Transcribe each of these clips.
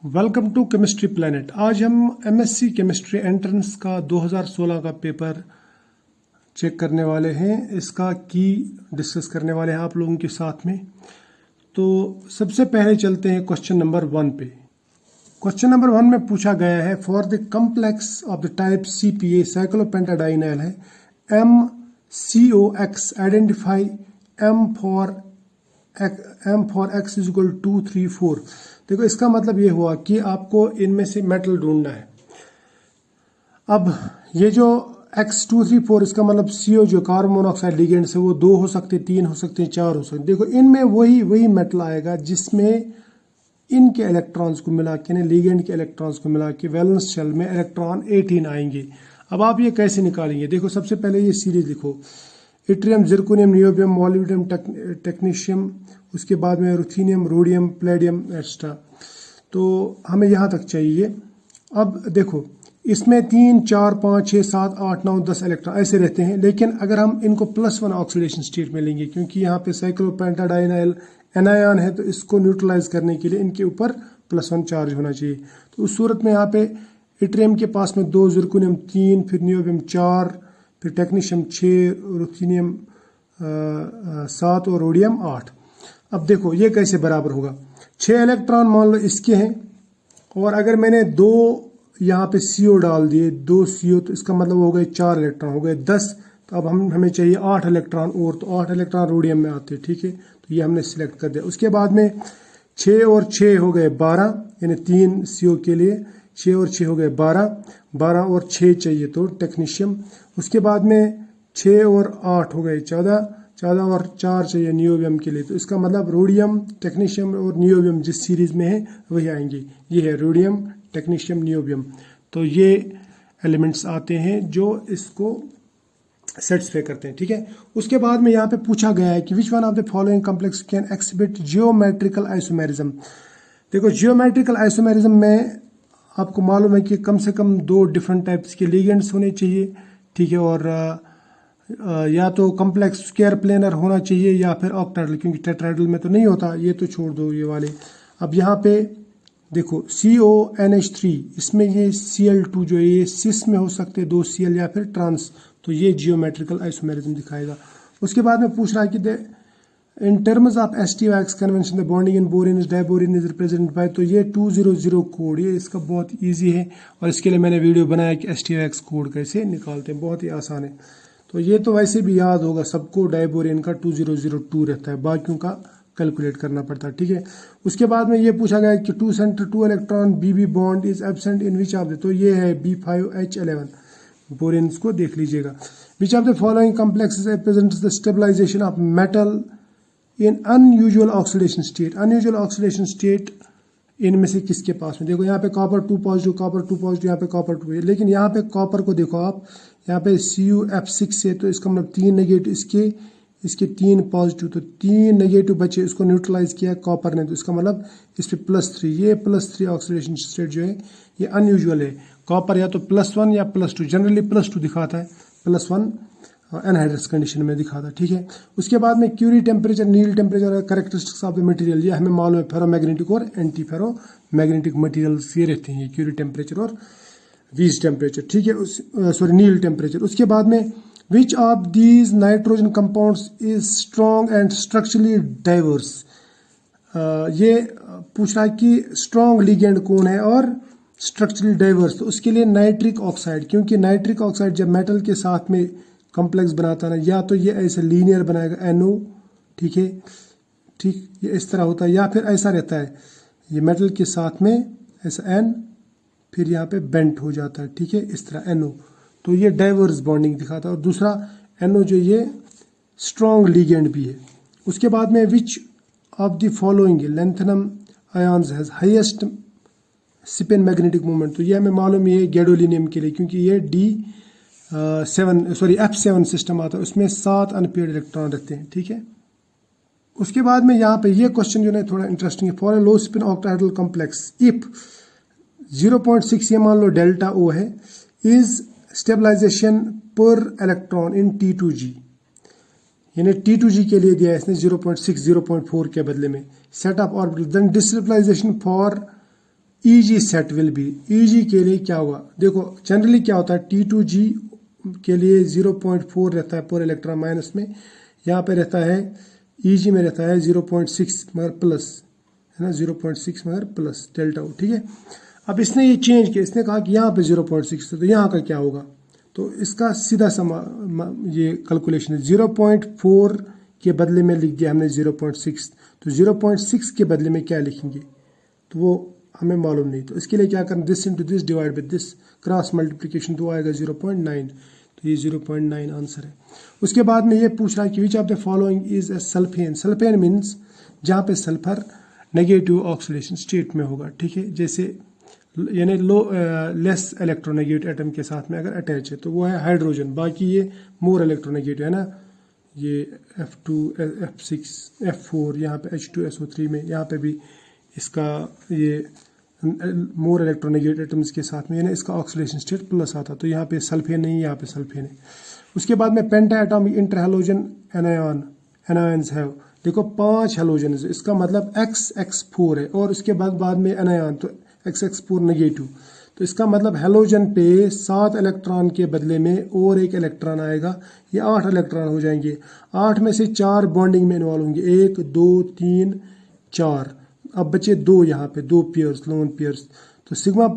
Welcome to chemistry planet. आज हम MSc chemistry entrance का 2016 का पेपर चेक करने वाले हैं। इसका की डिस्कस करने वाले हैं आप लोगों के साथ में। तो सबसे पहले चलते हैं क्वेश्चन नंबर 1 पे। क्वेश्चन नंबर 1 में पूछा गया है for the complex of the type CPA cyclopentadienyl है MCOX identify M for X is equal 2, 3, 4। देखो इसका मतलब ये हुआ कि आपको इनमें से मेटल ढूंढना है। अब ये जो X 2, 3, 4 इसका मतलब CO जो कार्बन मोनोऑक्साइड लिगेंड्स है वो 2 हो सकते, 3 हो सकते, 4 हो सकते। देखो इनमें वही मेटल आएगा जिसमें इनके इलेक्ट्रॉन्स को मिला के लिगेंड के इलेक्ट्रॉन्स को मिला के वैलेंस शेल में इलेक्ट्रॉन 18 आएंगे। अब आप ये कैसे निकालेंगे? देखो सबसे पहले ये सीरीज लिखो, yttrium, zirconium, niobium, molybdenum, technetium, उसके बाद में रुथेनियम, रोडियम, प्लेडियम एक्स्ट्रा। तो हमें यहाँ तक चाहिए। अब देखो इसमें 3, 4, 5, 6, 7, 8, 9, 10 इलेक्ट्रॉन ऐसे रहते हैं, लेकिन अगर हम इनको +1 ऑक्सीडेशन स्टेट में लेंगे, क्योंकि यहाँ पे साइक्लोपेंटाडाइनाइल एनायन है, तो इसको न्यूट्रलाइज करने के लिए इनके ऊपर +1 चार्ज होना चाहिए। तो उस सूरत में यहाँ पे इट्रियम के पास में 2, जिरकोनियम 3, फिर नियोबियम 4, फिर टेक्नीशियम 6, रुथेनियम 7 और रोडियम 8। अब देखो ये कैसे बराबर होगा। 6 इलेक्ट्रॉन मान लो इसके हैं, और अगर मैंने 2 यहाँ पे CO डाल दिए, 2 CO, तो इसका मतलब हो गए 4 इलेक्ट्रॉन, हो गए 10। तो अब हमें चाहिए 8 इलेक्ट्रॉन और, तो 8 इलेक्ट्रॉन रोडियम में आते हैं। ठीक है, तो ये हमने सिलेक्ट कर दिया। उसके बाद में 6 और 6 हो गए 12, यानी 3 CO के लिए 6 और 6 हो गए 12, 12 और 6 चाहिए तो टेक्नीशियम। उसके बाद में 6 और 8 हो गए 14, 14 और 4 चाहिए नियोबियम के लिए। तो इसका मतलब रोडियम, टेक्नीशियम और नियोबियम जिस सीरीज में है वही आएंगे। ये है रोडियम, टेक्नीशियम, नियोबियम। तो ये एलिमेंट्स आते हैं जो इसको सेटिस्फाई करते हैं। ठीक है, उसके बाद में यहाँ पे पूछा गया है कि which one of the following complex can exhibit geometrical isomerism. देखो जियोमेट्रिकल आइसोमेरिज्म में आपको मालूम है कि कम से कम 2 डिफरेंट टाइप्स के लिगेंड्स होने चाहिए। ठीक है, और या तो कम्प्लेक्स स्क्वायर प्लेनर होना चाहिए या फिर ऑक्टाहेड्रल, क्योंकि टेट्राहेड्रल में तो नहीं होता। ये तो छोड़ दो ये वाले। अब यहाँ पे देखो CONH3, इसमें ये Cl2 जो है ये सिस में हो सकते हैं, 2 Cl या फिर ट्रांस। तो ये जियोमेट्रिकल आइसोमेरिज्म दिखाएगा। उसके बाद में पूछ रहा है कि in terms of STOX convention the bonding in borane is diborane is represented by, तो ये 200 कोड, ये इसका बहुत इजी है, और इसके लिए मैंने वीडियो बनाया कि STOX कोड कैसे निकालते हैं, बहुत ही आसान है। तो ये तो वैसे भी याद होगा सबको, डाइबोरिन का 2002 रहता है, बाकियों का कैलकुलेट करना पड़ता है। ठीक है, उसके बाद में ये पूछा गया कि 2 centre 2 electron BB bond is absent in which of the, तो ये है B5H11, बोरिन को देख लीजिएगा। Which of the following complexes represents the stabilization of metal in unusual oxidation state. Unusual oxidation state इनमें से किसके पास में? देखो यहाँ पे कॉपर 2 पॉजिटिव, कॉपर 2 पॉजिटिव, यहाँ पे कॉपर 2 है, लेकिन यहाँ पे कॉपर को देखो आप, यहाँ पे CuF6 है, तो इसका मतलब 3 नेगेटिव, इसके 3 पॉजिटिव, तो 3 नेगेटिव बचे, इसको न्यूट्रलाइज किया कॉपर ने, तो इसका मतलब इस पे +3, ये +3 ऑक्सीडेशन स्टेट जो है ये अनयूजुअल है। कॉपर या तो +1 या +2, जनरली +2 दिखाता है, +1 एनहाइड्रस कंडीशन में दिखाता है। ठीक है, उसके बाद में Curie temperature, Neel temperature, characteristics of the material, ये हमें मालूम है फेरोमैग्नेटिक और एंटी फेरोमैग्नेटिक मटेरियल्स ये रहते हैं, ये क्यूरी टेम्परेचर और वीज टेम्परेचर। ठीक है, सॉरी नील टेम्परेचर। उसके बाद में which of these nitrogen compounds is strong and structurally diverse. ये पूछ रहा है कि स्ट्रॉन्ग लिगेंड कौन है और स्ट्रक्चरली डाइवर्स। तो उसके लिए नाइट्रिक ऑक्साइड, क्योंकि नाइट्रिक ऑक्साइड जब मेटल के साथ में कॉम्प्लेक्स बनाता है ना, या तो ये ऐसे लीनियर बनाएगा NO, ठीक है, ठीक, ये इस तरह होता है, या फिर ऐसा रहता है, ये मेटल के साथ में ऐसा N, फिर यहाँ पे बेंट हो जाता है। ठीक है, इस तरह NO, तो ये डाइवर्स बॉन्डिंग दिखाता है। और दूसरा NO जो ये स्ट्रॉन्ग लिगेंड भी है। उसके बाद में विच of the following lanthanum ions has highest spin magnetic moment, तो ये हमें मालूम है गैडोलिनियम के लिए, क्योंकि ये F7 सिस्टम आता है, उसमें 7 अनपेयर्ड इलेक्ट्रॉन रहते हैं। ठीक है, उसके बाद में यहाँ पे ये क्वेश्चन जो है थोड़ा इंटरेस्टिंग है। For A low spin octahedral complex if 0.6 ये मान लो डेल्टा O है, इज स्टेबलाइजेशन पर इलेक्ट्रॉन इन T2G, यानी T2G के लिए दिया है इसने 0.6, 0.4 के बदले में, set of orbital, then destabilization for Eg set will be, Eg के लिए क्या होगा, देखो जनरली क्या होता है T2G के लिए 0.4 रहता है पर इलेक्ट्रॉन माइनस में, यहाँ पे रहता है Eg में रहता है 0.6 मगर प्लस है ना, 0.6 मगर प्लस डेल्टा ओ, ठीक है। अब इसने ये चेंज किया, इसने कहा कि यहाँ पे 0.6 है तो यहाँ का क्या होगा, तो इसका सीधा ये कैलकुलेशन है, 0.4 के बदले में लिख दिया हमने 0.6, तो 0.6 के बदले में क्या लिखेंगे तो वो हमें मालूम नहीं, तो इसके लिए क्या करना, this into this divide with this, cross multiplication तो आएगा 0.9, तो ये 0.9 आंसर है। उसके बाद में ये पूछ रहा है कि which of the following is a sulphane, sulphane means जहाँ पे सल्फर नेगेटिव ऑक्सीडेशन स्टेट में होगा, ठीक है, जैसे यानी लेस इलेक्ट्रोनेगेटिव एटम के साथ में अगर अटैच है तो वो है हाइड्रोजन, बाकी ये मोर इलेक्ट्रोनेगेटिव है ना, ये F2 F6 F4, यहाँ पे H2SO3 में यहाँ पे भी इसका ये मोर इलेक्ट्रोनेगेटिव एटम्स के साथ में यानी इसका ऑक्सीडेशन स्टेट प्लस आता, तो यहाँ पे सल्फेन नहीं, यहाँ पे सल्फेन है। उसके बाद में पेंटा एटॉमिक इंटरहैलोजन एनायंस है, देखो 5 हैलोजन, इसका मतलब XX4 है, और उसके बाद में एनायन तो XX4 नेगेटिव, तो इसका मतलब हैलोजन पे 7 इलेक्ट्रॉन के बदले में और एक इलेक्ट्रॉन आएगा, ये 8 इलेक्ट्रॉन हो जाएंगे, 8 में से 4 बॉन्डिंग में इन्वॉल्व होंगे, 1 2 3 4, अब बचे 2 यहाँ पे 2 पेयर्स लोन पेयर्स, तो sigma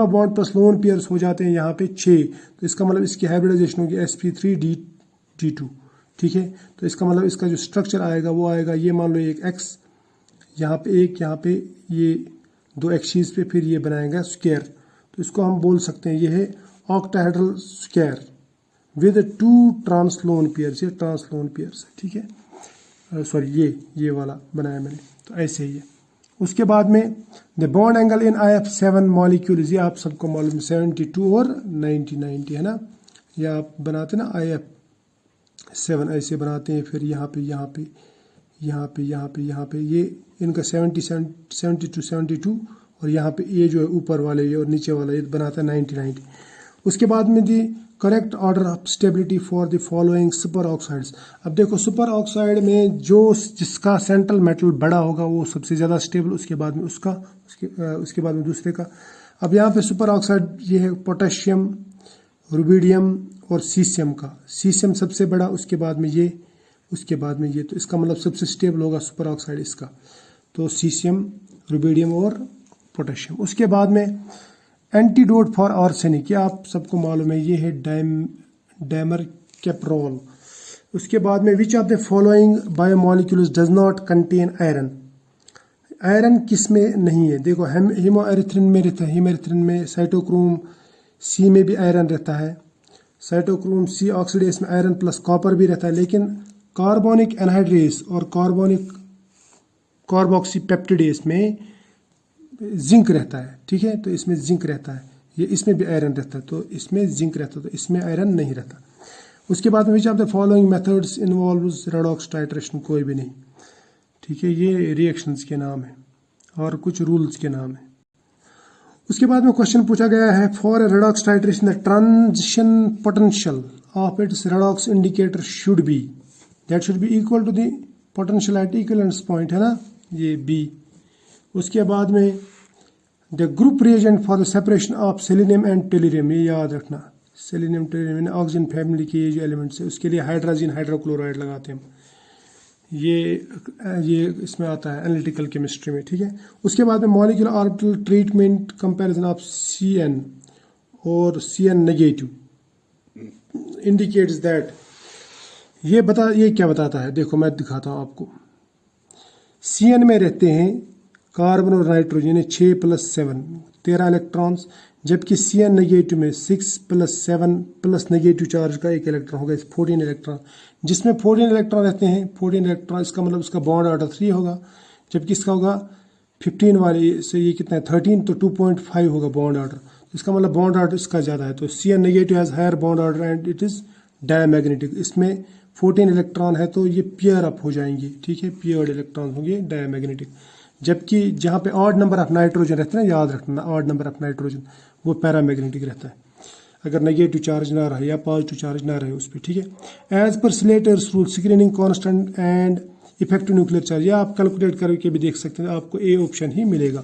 bond plus lone pairs हो जाते हैं यहाँ पे 6, तो इसका मतलब इसकी हाइब्रिडाइजेशन होगी sp3d2, ठीक है, तो इसका मतलब इसका जो स्ट्रक्चर आएगा वो आएगा, ये मान लो एक X यहाँ पे एक, यहाँ पे ये 2 एक्सीज पे, फिर ये बनाएगा स्क्वायर, तो इसको हम बोल सकते हैं ये है ऑक्टाहेड्रल स्क्वायर विद 2 ट्रांसलोन पेयर्स, ये ट्रांसलोन पेयर्स है, ठीक है, सॉरी ये वाला बनाया मैंने, तो ऐसे ही है। उसके बाद में the bond angle in IF7 molecule, ये आप सबको मालूम 72 और 90 है ना, ये आप बनाते ना IF7 ऐसे बनाते हैं, फिर यहाँ पे ये इनका 72 और यहाँ पे ये जो है ऊपर वाले ये और नीचे वाला ये बनाता है 90। उसके बाद में the correct order of stability for the following super oxides, अब देखो सुपर ऑक्साइड में जिसका सेंट्रल मेटल बड़ा होगा वो सबसे ज़्यादा स्टेबल, उसके बाद में उसके बाद में दूसरे का। अब यहाँ पे सुपर ऑक्साइड ये है पोटेशियम, रुबिडियम और सीसियम का, सीसियम सबसे बड़ा, उसके बाद में ये, तो इसका मतलब सबसे स्टेबल होगा सुपर ऑक्साइड इसका, तो सीसियम, रुबिडियम और पोटेशियम। उसके बाद में एंटीडोट फॉर आर्सेनिक, ये आप सबको मालूम है, ये है डाइमरकैप्रोल। उसके बाद में विच of the following biomolecules does not contain iron, iron किस में नहीं है, देखो हीमोएरिथ्रिन में रहता है, हीमोएरिथ्रिन में, साइटोक्रोम सी में भी आयरन रहता है, साइटोक्रोम सी ऑक्सीडेज में आयरन प्लस कॉपर भी रहता है, लेकिन कार्बोनिक एनहाइड्रेस और कार्बोक्सीपेप्टिडेस में जिंक रहता है, ठीक है, तो इसमें जिंक रहता है, ये इसमें भी आयरन रहता है, तो इसमें जिंक रहता है, तो इसमें आयरन नहीं रहता। उसके बाद में विच of the following methods involves redox titration, कोई भी नहीं, ठीक है, ये रिएक्शंस के नाम है और कुछ रूल्स के नाम है। उसके बाद में क्वेश्चन पूछा गया है for a redox titration the transition potential of its redox indicator should be, that should be equal to the potential at equivalence point, है ना, ये बी। उसके बाद में the group reagent for the separation of selenium and tellurium, ये याद रखना, selenium tellurium oxygen family के ये जो एलिमेंट्स है उसके लिए हाइड्रोजन हाइड्रोक्लोराइड लगाते हैं हम, ये इसमें आता है एनालिटिकल केमिस्ट्री में, ठीक है। उसके बाद में molecular orbital treatment comparison of CN और CN नेगेटिव इंडिकेट्स दैट, ये क्या बताता है, देखो मैं दिखाता हूँ आपको। CN में रहते हैं कार्बन और नाइट्रोजन 6 + 7 13 इलेक्ट्रॉन्स, जबकि CN नेगेटिव में 6 + 7 प्लस नेगेटिव चार्ज का एक इलेक्ट्रॉन होगा, 14 इलेक्ट्रॉन, जिसमें 14 इलेक्ट्रॉन रहते हैं, 14 इलेक्ट्रॉन, इसका मतलब उसका बॉन्ड ऑर्डर 3 होगा, जबकि इसका होगा 15 वाले से ये कितना है 13, तो 2.5 होगा बॉन्ड ऑर्डर, इसका मतलब बॉन्ड ऑर्डर इसका ज़्यादा है, तो CN negative has higher bond order and it is diamagnetic, इसमें 14 इलेक्ट्रॉन है तो ये पेयर अप हो जाएंगे, ठीक है, पेयर्ड इलेक्ट्रॉन होंगे डायमैग्नेटिक, जबकि जहाँ पे ऑड नंबर ऑफ नाइट्रोजन रहता है ना, याद रखना ऑड नंबर ऑफ नाइट्रोजन वो पैरामैग्नेटिक रहता है, अगर नेगेटिव चार्ज ना रहे या पॉजिटिव चार्ज ना रहे उस पर, ठीक है। As per Slater's rule screening constant and effective nuclear charge, या आप कैलकुलेट करके भी देख सकते हैं, आपको ए ऑप्शन ही मिलेगा,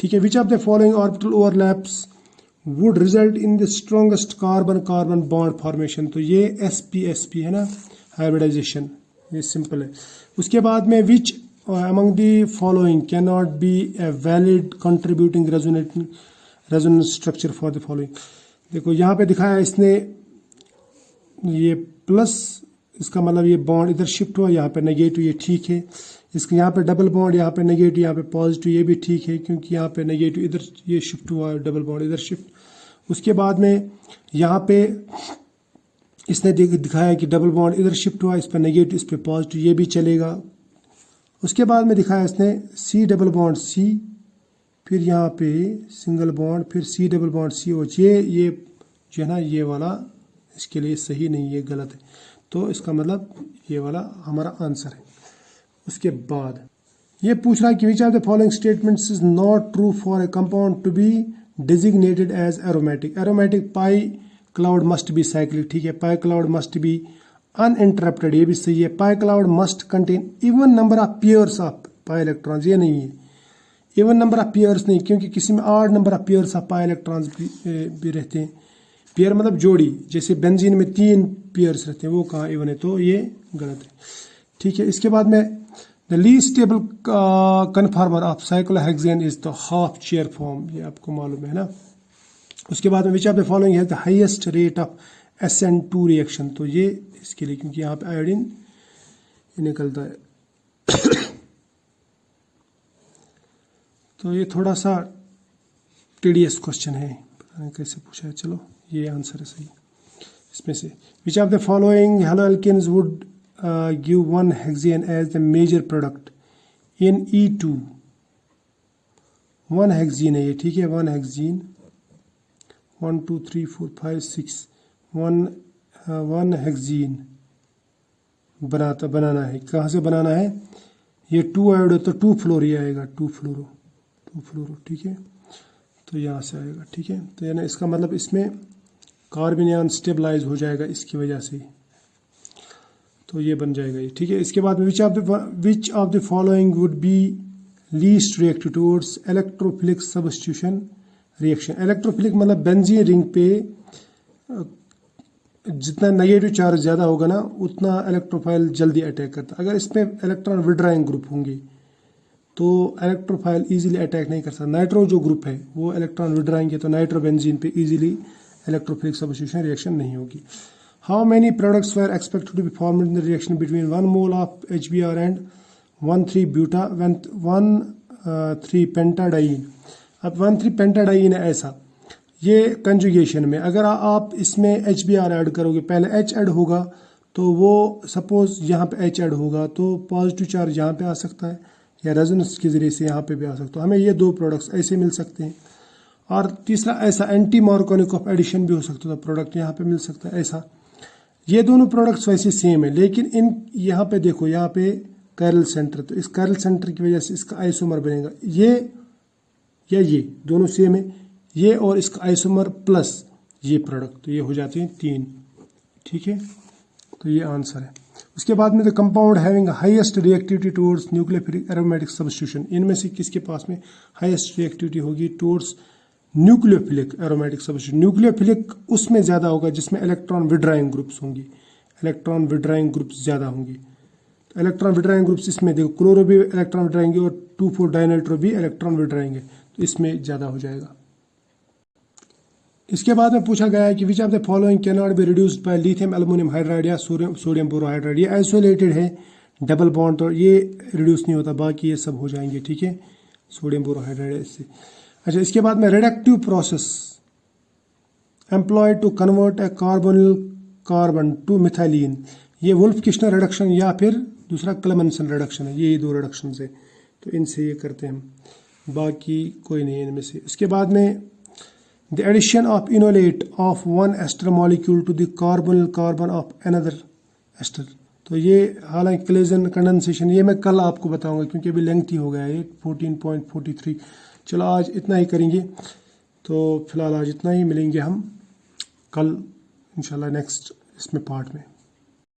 ठीक है। विच of the following orbital overlaps would result in the strongest carbon carbon bond formation, तो ये sp है ना, हाइब्रिडाइजेशन, ये सिंपल है। उसके बाद में which among the following can not be a valid contributing resonance structure for the following. देखो यहाँ पे दिखाया इसने ये प्लस, इसका मतलब ये बॉन्ड इधर शिफ्ट हुआ, यहाँ पे नेगेटिव, ये ठीक है। इसके यहाँ पे डबल बॉन्ड, यहाँ पे नेगेटिव, यहाँ पे पॉजिटिव, ये भी ठीक है क्योंकि यहाँ पे नेगेटिव इधर ये शिफ्ट हुआ, डबल बॉन्ड इधर शिफ्ट। उसके बाद में यहाँ पे इसने दिखाया कि डबल बॉन्ड इधर शिफ्ट हुआ, इस पर नेगेटिव, इस पर पॉजिटिव, ये भी चलेगा। उसके बाद में दिखाया इसने सी डबल बॉन्ड सी, फिर यहाँ पे सिंगल बॉन्ड, फिर सी डबल बॉन्ड सी ओ, ये जो है ना, ये वाला इसके लिए सही नहीं, ये गलत है, तो इसका मतलब ये वाला हमारा आंसर है। उसके बाद ये पूछ रहा है कि which of the following statements is not true for a compound to be designated as aromatic. Aromatic pi cloud must be cyclic, ठीक है, pi cloud must be uninterrupted, ये भी सही है। Pi cloud must contain even number of pairs of pi electrons, ये नहीं है, even number of pairs नहीं, क्योंकि किसी में odd number of pairs of pi electrons भी रहते हैं। पेयर मतलब जोड़ी, जैसे बेंजीन में 3 पेयर्स रहते हैं, वो कहाँ इवन है, तो ये गलत है, ठीक है। इसके बाद में the least stable conformer of cyclohexane is the half chair form, ये आपको मालूम है ना। उसके बाद में विच ऑफ द फॉलोइंग है the highest rate of SN2 reaction, तो ये इसके लिए, क्योंकि यहाँ पे आयोडीन निकलता है तो ये थोड़ा सा टीडीएस क्वेश्चन है, पता नहीं कैसे पूछा है, चलो ये आंसर है सही इसमें से। Which of the following halo alkenes would give one hexane as the major product in E2। One hexene है ये, ठीक है, वन हेक्सीन, 1 2 3 4 5 6 वन हेक्सीन बनाना है। कहाँ से बनाना है, ये 2 आयोडो तो 2 फ्लोरी आएगा, 2 फ्लोरो, ठीक है, तो यहाँ से आएगा, ठीक है। तो यानी इसका मतलब इसमें कार्बनियन स्टेबलाइज हो जाएगा इसकी वजह से, तो ये बन जाएगा ये, ठीक है। इसके बाद विच of the following would be least reactive towards electrophilic substitution reaction. Electrophilic मतलब बेंजीन रिंग पे जितना नेगेटिव चार्ज ज़्यादा होगा ना, उतना इलेक्ट्रोफाइल जल्दी अटैक करता है। अगर इसमें इलेक्ट्रॉन विड्राइंग ग्रुप होंगे तो इलेक्ट्रोफाइल इजीली अटैक नहीं कर सकता। नाइट्रो जो ग्रुप है वो इलेक्ट्रॉन विड्राएंगे तो नाइट्रोबेंजीन पे इजीली इलेक्ट्रोफिलिक सब्स्टिट्यूशन रिएक्शन नहीं होगी। How many products were expected to be formed in the reaction between 1 mole of HBr and 1,3-ब्यूटा 1,3 पेंटाडाइन। अब 1,3 पेंटाडाइन है ऐसा, ये कंजुगेशन में अगर आप इसमें HBr ऐड करोगे, पहले H ऐड होगा तो वो सपोज यहाँ पे H ऐड होगा तो पॉजिटिव चार्ज यहाँ पे आ सकता है या रेजोनेंस के जरिए से यहाँ पे भी आ सकता है। हमें ये 2 प्रोडक्ट्स ऐसे मिल सकते हैं। और तीसरा ऐसा एंटी मार्कोनिक ऑफ एडिशन भी हो सकता था, प्रोडक्ट यहाँ पे मिल सकता है ऐसा। ये दोनों प्रोडक्ट्स वैसे सेम है, लेकिन इन यहाँ पे देखो, यहाँ पे कैरल सेंटर, तो इस कैरल सेंटर की वजह से इसका आइसोमर बनेगा, ये या ये दोनों सेम है, ये और इसका आइसोमर प्लस ये प्रोडक्ट, तो ये हो जाते हैं 3, ठीक है, तो ये आंसर है। उसके बाद में the compound having highest reactivity towards nucleophilic aromatic substitution, इनमें से किसके पास में हाईएस्ट रिएक्टिविटी होगी towards nucleophilic aromatic substitution. Nucleophilic उसमें ज़्यादा होगा जिसमें इलेक्ट्रॉन विड्राइंग ग्रुप्स होंगी, इलेक्ट्रॉन विड्राइंग ग्रुप्स ज़्यादा होंगी। तो इलेक्ट्रॉन विड्राइंग ग्रुप्स इसमें देखो, क्लोरो भी इलेक्ट्रॉन विड्राएंगे और 2,4-डाइनाइट्रो भी इलेक्ट्रॉन विड्राएंगे, तो इसमें ज़्यादा हो जाएगा। इसके बाद में पूछा गया है कि which of the following can not be reduced by lithium aluminium hydride या सोडियम बोरोहाइड्राइड। ये आइसोलेटेड है, डबल बॉन्ड, तो ये रिड्यूस नहीं होता, बाकी ये सब हो जाएंगे, ठीक है, सोडियम बोरोहाइड्राइड है इससे। अच्छा, इसके बाद में reductive process employed to convert a carbonyl carbon to methylene, ये वुल्फ किश्नर रिडक्शन या फिर दूसरा क्लेमेंसन रिडक्शन है, ये 2 रिडक्शन है, तो इनसे ये करते हैं हम, बाकी कोई नहीं है इनमें से। इसके बाद में the addition of enolate of one ester molecule to the carbonyl carbon of another ester, तो ये हालांकि क्लेजन कंडेंसेशन ये मैं कल आपको बताऊंगा क्योंकि अभी लेंथी हो गया है 14.43। चलो आज इतना ही करेंगे, तो फिलहाल आज इतना ही, मिलेंगे हम कल इंशाल्लाह नेक्स्ट इसमें पार्ट में।